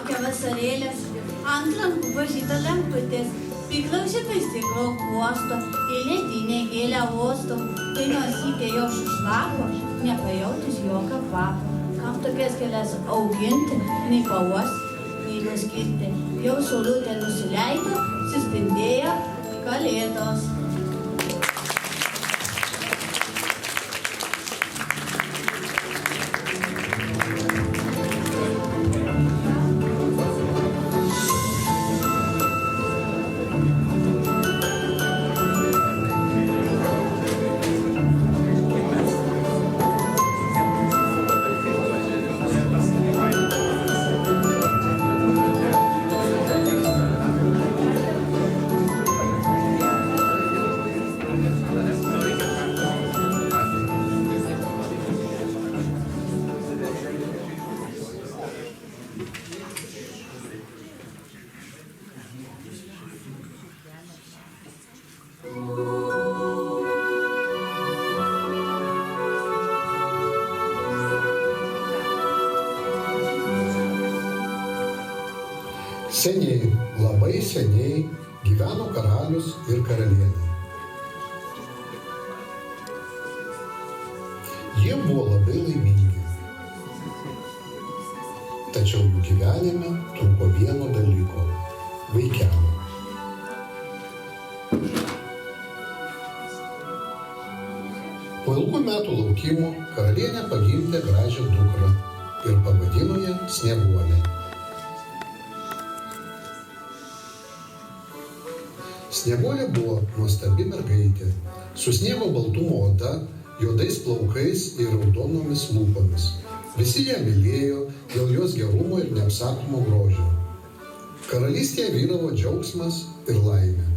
laukia vasarėlės, ant lankų pažyta lemputės, priklausytai stiklo uosto, į ledinę gėlę uosto, kai nosytė jo šušlako, nepajautus jokio kvapo. Kam tokias gėlės auginti, nei pauosti, nei nuskirti. Jau saulutė nusileido, suspindėjo kalėdos. Seniai, labai seniai gyveno karalius ir karalienė. Jie buvo labai laimingi. Tačiau jų gyvenime trūko vieno dalyko – vaikelio. Po ilgų metų laukimo karalienė pagimdė gražią dukrą ir pavadino ją Snieguolė. Snieguolė buvo nuostabi mergaitė, su sniego baltumo oda, juodais plaukais ir raudonomis lūpomis. Visi ją mylėjo dėl jos gerumo ir neapsakomo grožio. Karalystėje vyravo džiaugsmas ir laimė.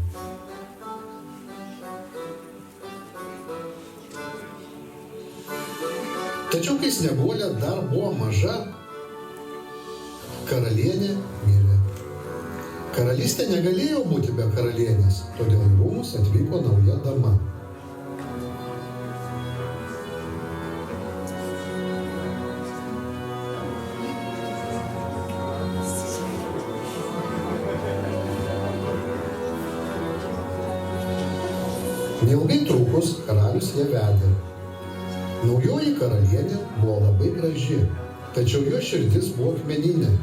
Tačiau kai Snieguolė dar buvo maža, karalienė mirė. Karalystė negalėjo būti be karalienės, todėl į rūmus atvyko nauja dama. Neilgai trukus karalius ją vedė. Naujoji karalienė buvo labai graži, tačiau jo širdis buvo akmeninė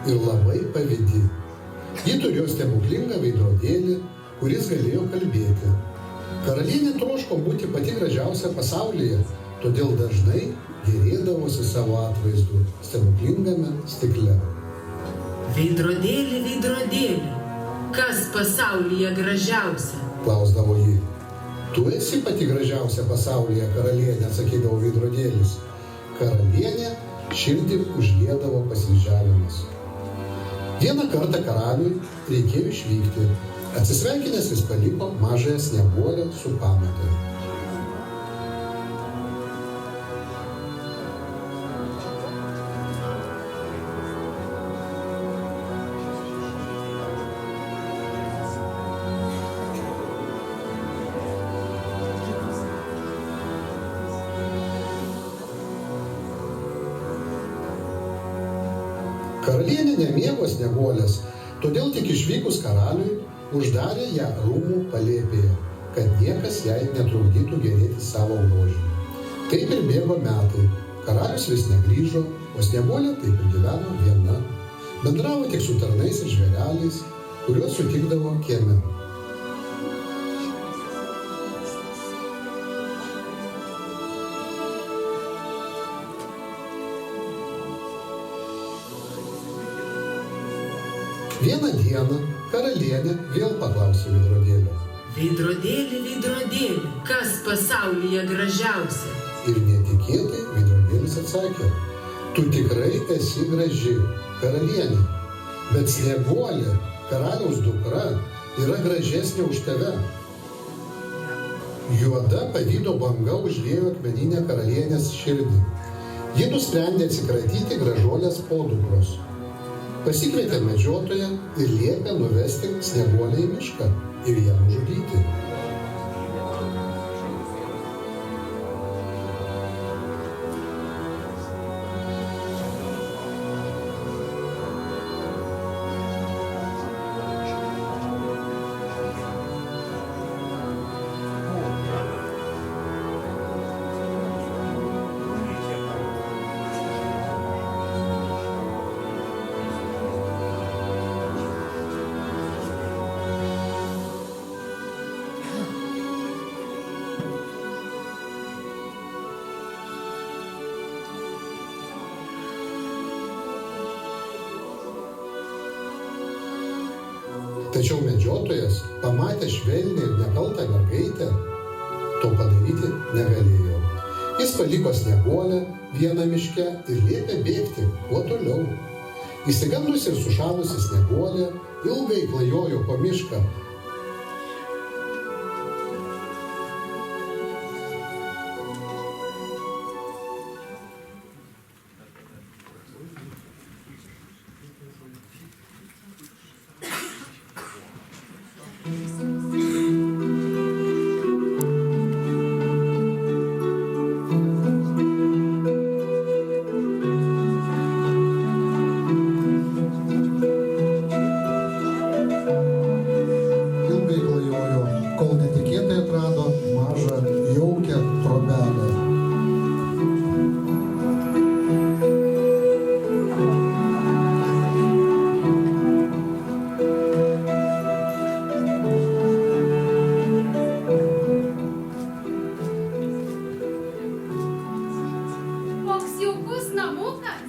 ir labai pavydi. Ji turėjo stebuklingą veidrodėlį, kuris galėjo kalbėti. Karalienė troško būti pati gražiausia pasaulyje, todėl dažnai gėrėdavosi savo atvaizdu stebuklingame stikle. Veidrodėlį, veidrodėlį, kas pasaulyje gražiausia? Klausdavo ji. Tu esi pati gražiausia pasaulyje, karalienė, atsakydavo veidrodėlis. Karalienė širdį užliedavo pasididžiavimas. Vieną kartą karaliui reikėjo išvykti. Atsisveikinęs jis paliko mažąją Snieguolę su pamate. Karalienė nemėgo Snieguolės, todėl tik išvykus karaliui uždarė ją rūmų palėpėje, kad niekas jai netrukdytų gėrėti savo grožiu. Taip ir bėgo metai. Karalius vis negrįžo, o Snieguolė taip ir gyveno viena. Bendravo tik su tarnais ir žvėreliais, kuriuos sutikdavo kieme. Vieną dieną karalienė vėl paklausė veidrodėlio. Veidrodėlį, veidrodėlį, kas pasaulyje gražiausia? Ir netikėtai veidrodėlis atsakė, tu tikrai esi graži, karalienė, bet Snieguolė, karaliaus dukra, yra gražesnė už tave. Juoda pavydo banga užliejo akmeninę karalienės širdį. Ji nusprendė atsikratyti gražuolės podukros. Pasikvietė medžiotoją ir liepė nuvesti Snieguolę į mišką ir ją nužudyti. Tačiau medžiotojas, pamatęs švelnią ir nekaltą mergaitę, to padaryti negalėjo. Jis paliko Snieguolę vieną miške ir liepė bėgti kuo toliau. Išsigandusi ir sušalusi Snieguolė ilgai klajojo po mišką. Kol netikėtai atrado mažą jaukią trobelę. Koks jaukus namukas.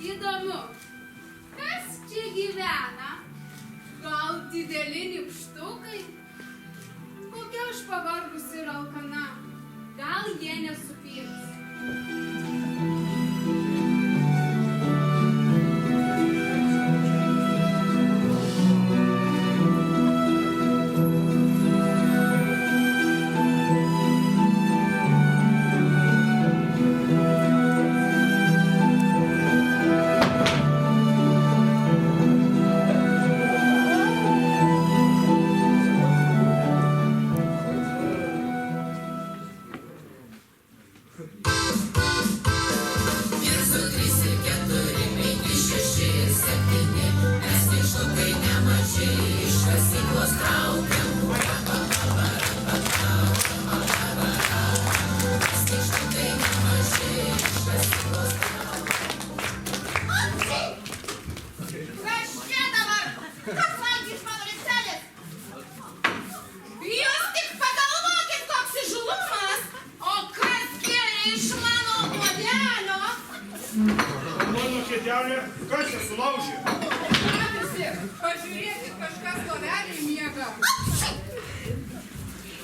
Įdomu, kas čia gyvena? Gal dideli nykštukai? Kokia aš pavargusi ir alkana? Gal jie nesupyks? Kas čia sulaužė? Pažiūrėkit, kažkas lovelį miega.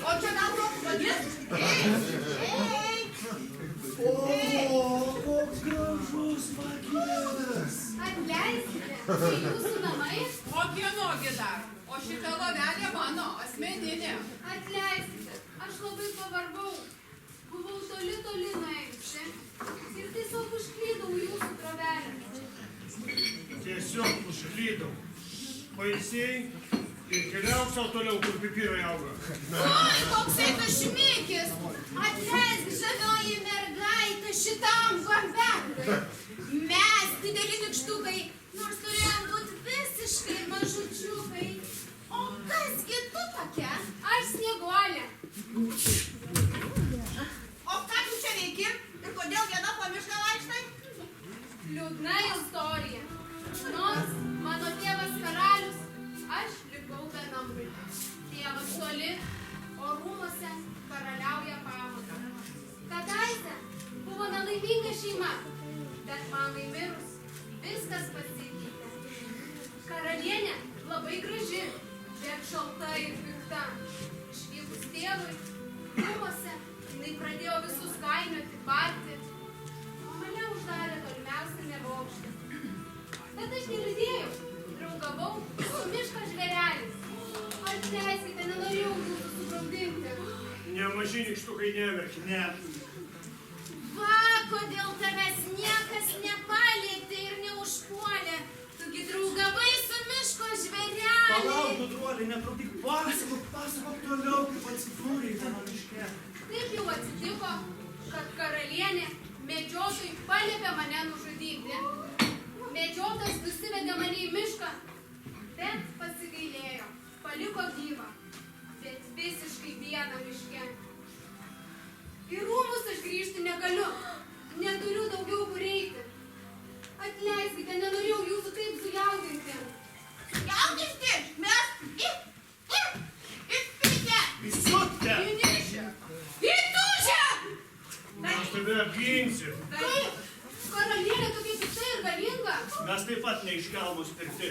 O čia gal toks vadės? O, koks gražus pakėlės. Atleiskite, tai jūsų namai? O kienogi dar? O šita lovelė mano asmeninė. Atleiskite, aš labai pavargau. Buvau toli nuėjusi ir tiesiog užklydau jūsų trobelę. Tiesiog užklydau. Pailsėjai ir keliauk sau toliau, kur pipirai auga. Oi, koksai tu šmykis! Atleisk, žavioji mergaitė, šitam gombekui. Mes, dideli nykštukai, nors turėjom būti visiškai mažučiukai. O kasgi tu tokia? Aš Snieguolė. O ką tu čia veiki? Ir kodėl viena po mišką vaikštai? Liūdna istorija. Nors mano tėvas karalius, aš likau be namų. Tėvas toli, o rūmuose karaliauja pamotė. Kadaise buvo nelaiminga šeima, bet mamai mirus viskas pasikeitė. Karalienė labai graži, bet šalta ir pikta. Išvykus tėvui, rūmuose jinai pradėjo visus gainioti, barti, o mane uždarė tolimiausiame bokšte. Bet aš neliūdėjau, draugavau su miško žvėreliais. Atleiskite, nenorėjau jūsų sugraudinti. Nemaži nykštukai neverkia. Ne. Va, kodėl tavęs niekas nepalietė ir neužpuolė. Tugi draugavai su miško žvėreliais. Palauk, gudruolė, netrukdyk, pasakok toliau, kaip atsidūrei tame miške. Taip jau atsitiko, kad karalienė medžiotojui paliepė mane nužudyti. Medžiotojas nusivedė mane į mišką, bet pasigailėjo, paliko gyvą, bet visiškai vieną miške. Į rūmus aš grįžti negaliu, neturiu daugiau kur eiti. Atleiskite, nenorėjau jūsų taip sujaudinti. Jaudinti? Mes įspite! Įsiutę! Įnešę! Įtužę! Mes tave apginsim. Kaip? Karalienė tokia pikta ir galinga. Mes taip pat neiškelmus pirkti.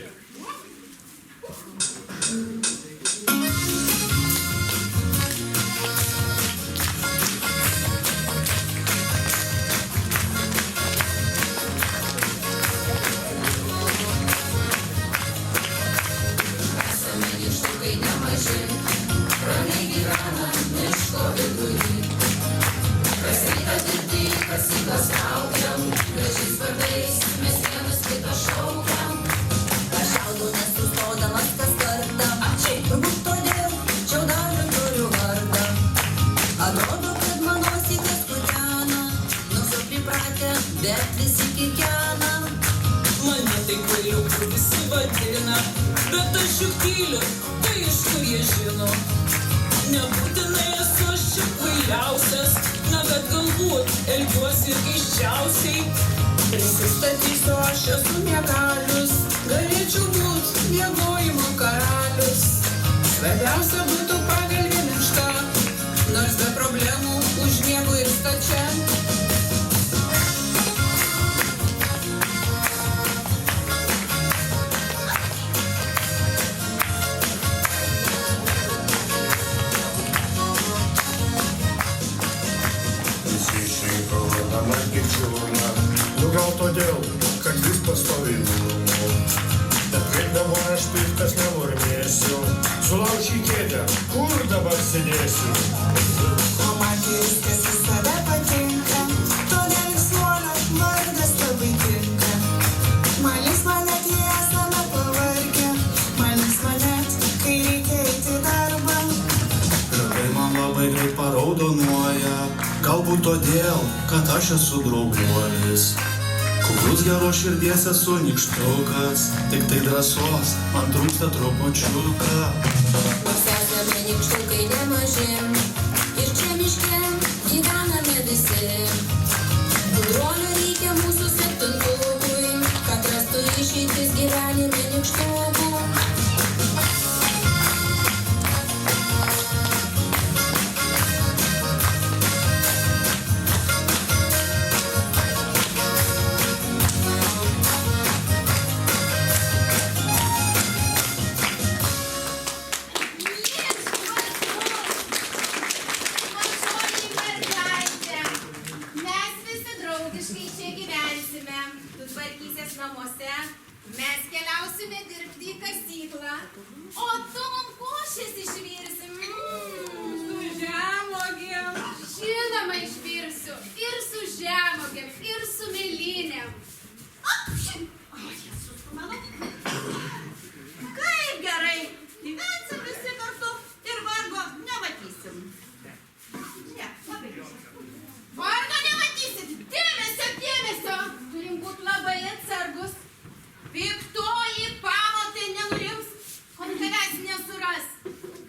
Bet visi kikena, mane tai kvailiuku visi vadina, bet aš juk tyliu, tai iš kur jie žino. Nebūtinai esu aš čia kvailiausias, na bet galbūt elgiuosi ir keisčiausiai. Prisistatysiu, aš esu miegalius, galėčiau būt miegojimo karalius. Svarbiausia būtų pagalvė minkšta, nors be problemų užmiegu ir stačia. Nu gal todėl, kad vis pastoviai nulumu. Bet kaip dabar aš piktas nemurmėsiu, sulaužy kėdę, kur dabar sėdėsiu? O man viskas į save patinka, todėl suolio vardas labai tinka. Malis mane, kai esame pavargę, malis mane, kai reikia eiti į darbą. Draugai man labai greit paraudonuoja, galbūt todėl, kad aš esu drauguolis. Kuklus geros širdies esu nykštukas, tik tai drąsos man trūksta trupučiuką. Mes esame nykštukai nemaži, ir čia miške gyvename visi. Gudruolio reikia mūsų septintukui, kad rastų išeitis gyvenime nykštukų. Namuose, mes keliausime dirbti į kasyklą, o tu mums košės išvirsim. Su žemuogėm. Žinoma, išvirsiu. Ir su žemuogėm, ir su mėlynėm. Kaip gerai, gyvensim visi kartu ir vargo nematysim. Ne, labai gerai. Vargo nematysit. Dėmesio, dėmesio. Turim būti labai atsargus. Piktoji pamotė nenurims, kol tavęs nesuras.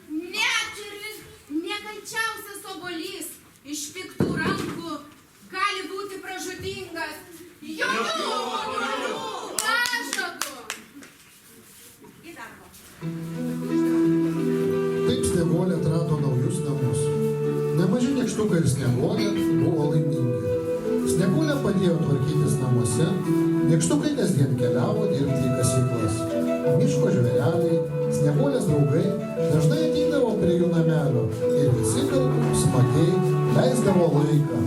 Net ir nekalčiausias obuolys iš piktų rankų gali būti pražūtingas. Jokių obuolių! Pažadu! Į darbą. Taip Snieguolė atrado naujus namus. Nemaži nykštukai ir Snieguolė buvo laimingi. Snieguolė padėjo tvarkytis namuose, nykštukai kasdien keliavo dirbti į kasyklas. Miško žvėreliai, Snieguolės draugai dažnai ateidavo prie jų namelio ir visi kartu smagiai leisdavo laiką.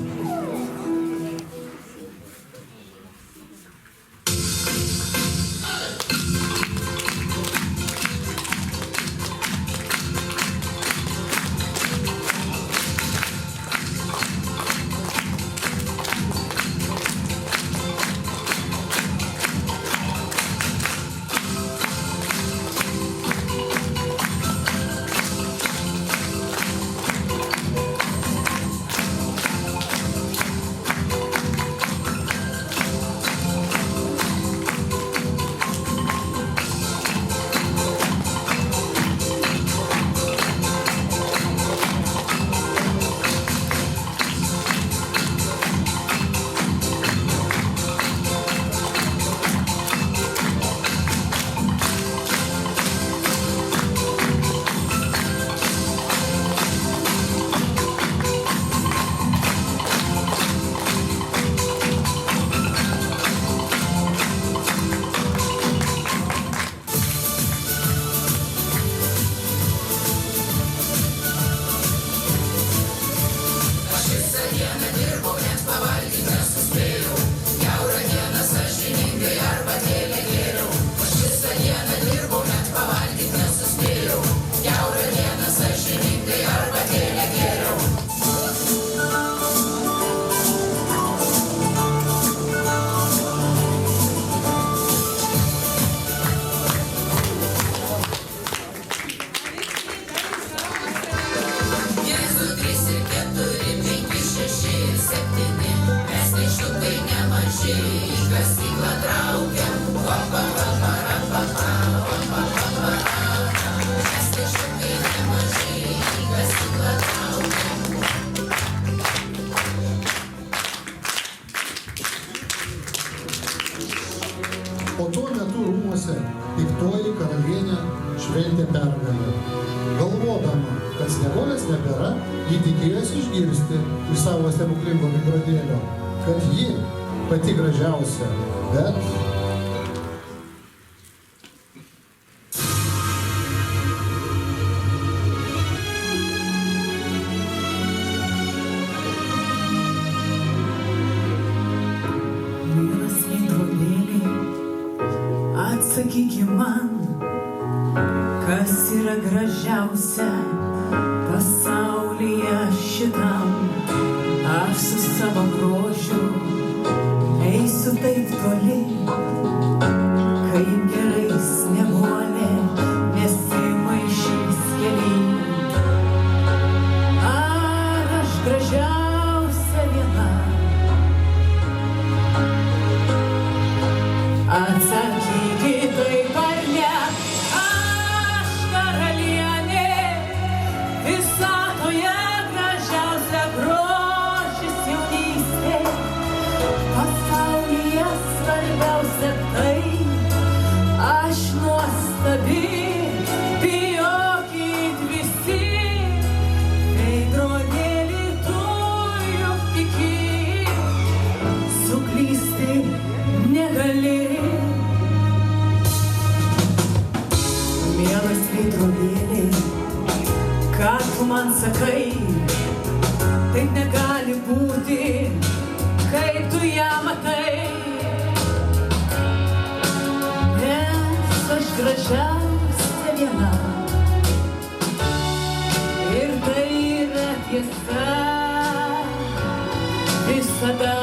O tuo metu rūmuose piktoji karalienė šventė pergalę. Galvodama, kad Snieguolės nebėra, ji tikėjosi išgirsti iš savo stebuklingo veidrodėlio, kad ji pati gražiausia, bet Mielas veidrodėlį, atsakyki man, kas yra gražiausia pasaulyje šitam. Aš su savo grožiu eisiu taip toli, kaip gerai Snieguolė nesimaišys kely. Ar aš gražiausia viena? Atsakykit taip ar ne, aš karalienė, visatoje gražiausia grožis jaunystė. Pasaulyje svarbiausia tai, aš nuostabi, bijokit visi. Veidrodėlį tu juk tiki, suklysti negali. Mielas veidrodėlį, ką tu man sakai, taip negali būti, kaip tu ją matai. Nes aš gražiausia viena, ir tai yra tiesa visada.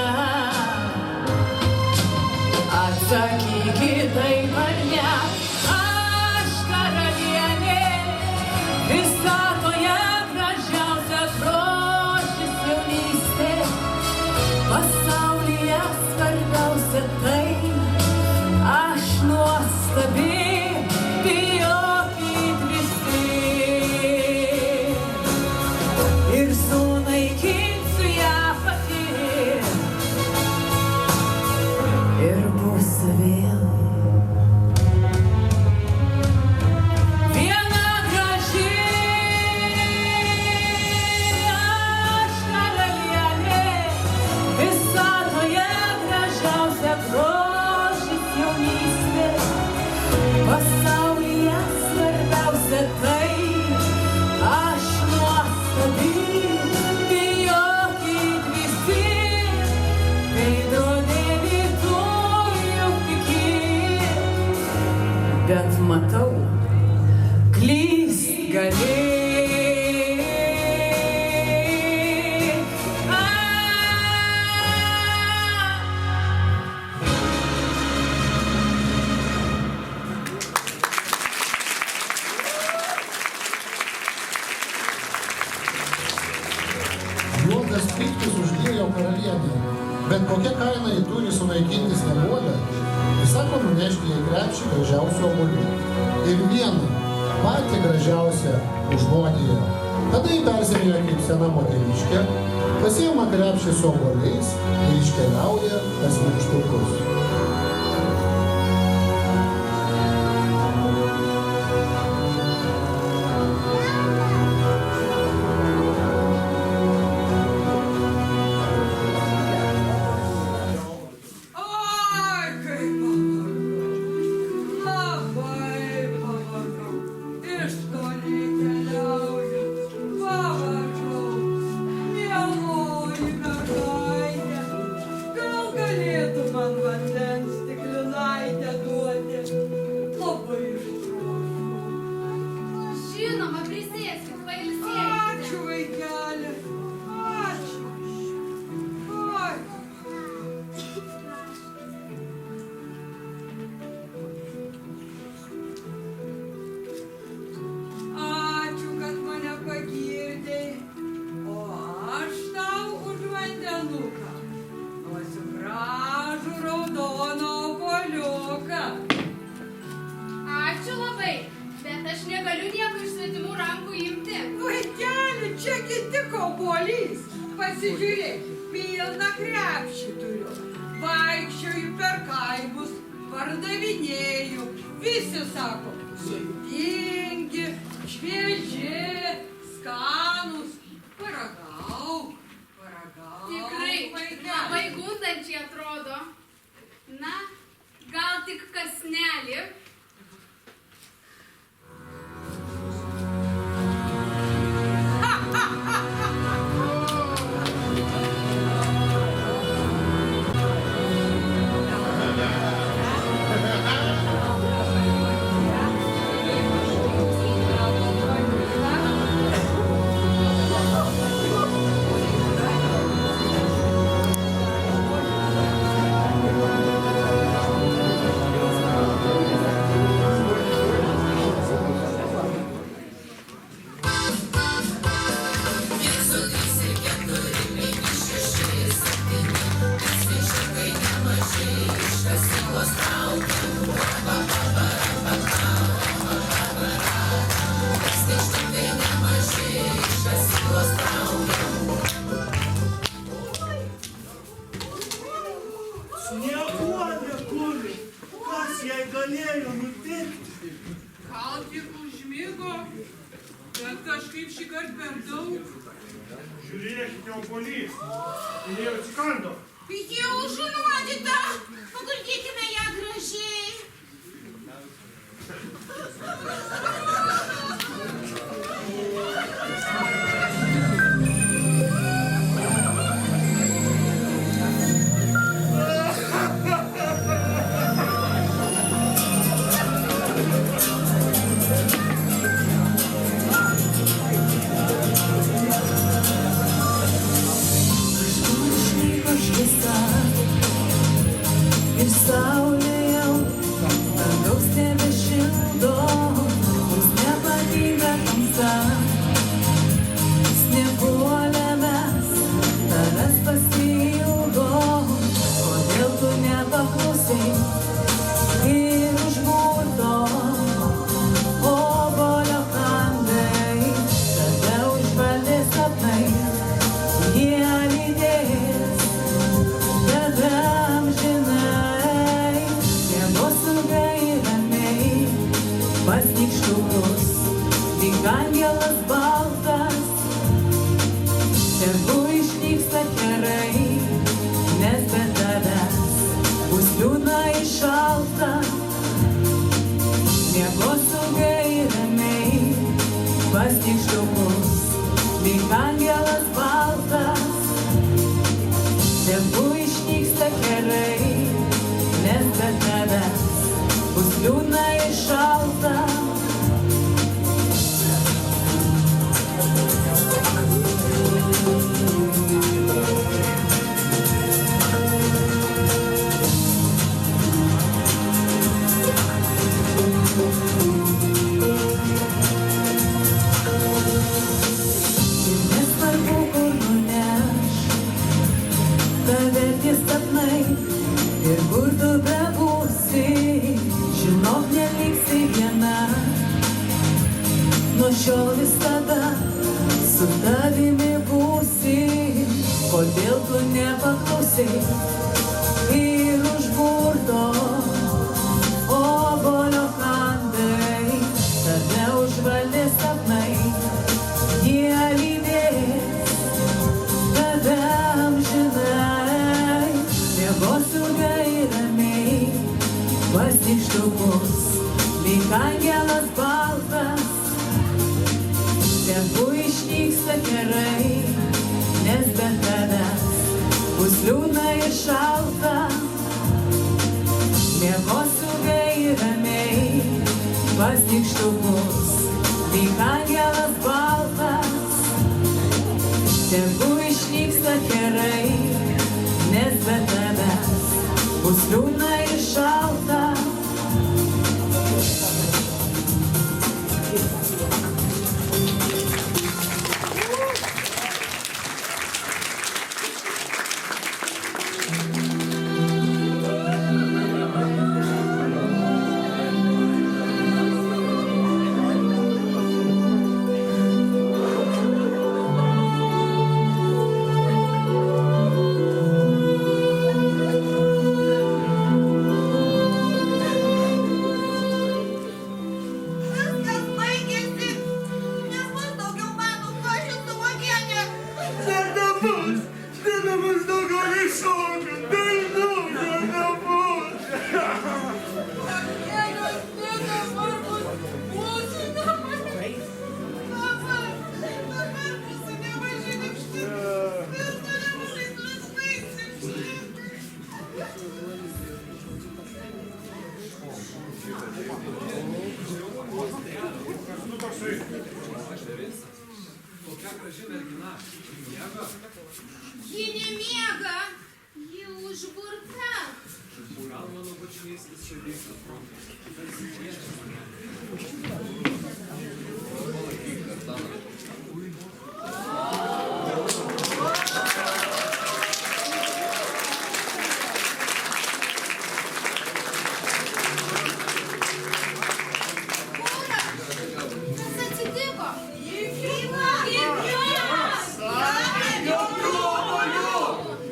Atsakykit taip ar ne, aš karalienė, visatoje gražiausia grožis jaunystė. Pasaulyje svarbiausia tai, aš nuostabi, bijokit visi. Ir sunaikinsiu ją pati, ir bus vėl viena graži. Aš karalienė, visatoje gražiausia grožis jaunystė. Pasaulyje svarbiausia tai, aš nuostabi, bijokit visi. Veidrodėlį tu juk tiki, bet matau, klyst gali. juodas pyktis užliejo karalienę, bet kokia kaina ji turi sunaikinti Snieguolę, įsako nunešti į krepšį gražiausių obuolių. Ir vieną, patį gražiausią, užnuodijo. Tada ji persirengia kaip sena moteriškė, pasiima krepšį su obuoliais ir iškeliauja pas nykštukus. Oi, kaip pavargau, labai pavargau, iš toli keliauju, pavargau, mieloji mergaitė, gal galėtų man vandens stiklinaitę duoti, labai ištroškau. Žinoma, prisėskit, pailsėkite. Ačiū, vaikeli, ačiū. Oi. Ačiū, kad mane pagirdei, o aš tau už vandenuką duosiu gražų pono Poliuką. Ačiū labai, bet aš negaliu nieko iš svetimų rankų imti. Vaikeli, čia tik obuolys. Pasižiūrėk, pilną krepšį turiu. Vaikščioju per kaimus, pardavinėju. Visi sako, sultingi, švieži, skanus. Paragauk, Tikrai, labai gundančiai atrodo. Na, gal tik kasnelį. Sniego nekuri, kas jai galėjo nutikti? Gal tik užmigo, bet kažkaip šį kartą per daug. Žiūrėkite, obuolys, jinai jau atsikando. Jau užnuodyta. Paguldykime ją gražiai. Ir saulė jau dangaus nebešildo, mums nepatinka tamsa. Snieguolė mes tavęs pasiilgo, kodėl tu nepaklausai ir užburto obuolio kandai. Tave užvaldė sapnai, jie lydės tave amžinai. Miegos ilgai ramiai pas nykštukus, lyg angelas baltas. Tegu išnyksta kerai, nes be tavęs bus liūdna ir šalta. Miegos ilgai ramiai pas nykštukus, lyg angelas baltas. Tegu išnyksta kerai, nes be tavęs bus liūdna ir šalta. Ir nesvarbu, kur nuneš tave tie sapnai, ir kur tu bebūsi, žinok, neliksi viena. Nuo šiol visada su tavimi būsi, kodėl tu nepaklausai ir užburto obuolio kandai. Tave užvaldė sapnai, jie lydės tave amžinai. Miegos ilgai ramiai pas nykštukus, lyg angelas baltas. Tegu išnyksta kerai, nes be tavęs bus liūdna ir šalta. Miegos ilgai ramiai pas nykštukus, lyg angelas baltas. Tegu išnyksta kerai, nes be tavęs bus liūdna ir šalta. nebebus daugiau nešoka, dainų nebebus. Ji nemiega, ji užburta. Pora, kas atsitiko?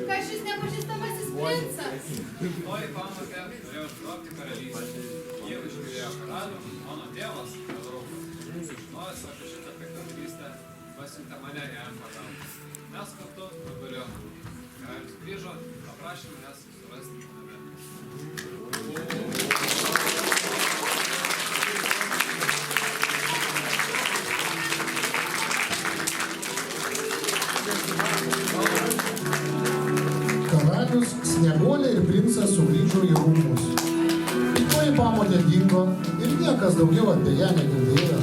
Kas šis nepažįstamasis princas? Toji pamokė norėjo užgrobti karalystę. Jie išgirėjo karalių, mano tėvas, draugas. Sužinojęs apie šitą karalystę, pasiuntė mane jam pagalbą. Mes kartu nugalėjome. Karalius grįžo, paprašė manęs surasti name. Karalius, Snieguolė ir princas sugrįžo į rūmus. Piktoji pamotė dingo ir niekas daugiau apie ją negirdėjo.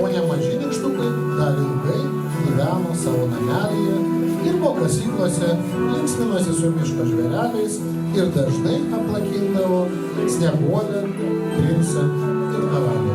O ne maži nykštukai dar ilgai gyveno savo namelyje, dirbo kasyklose, linksminosi su miško žvėreliais ir dažnai aplakindavo Snieguolę, princą ir karalių.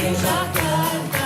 Kitą kartą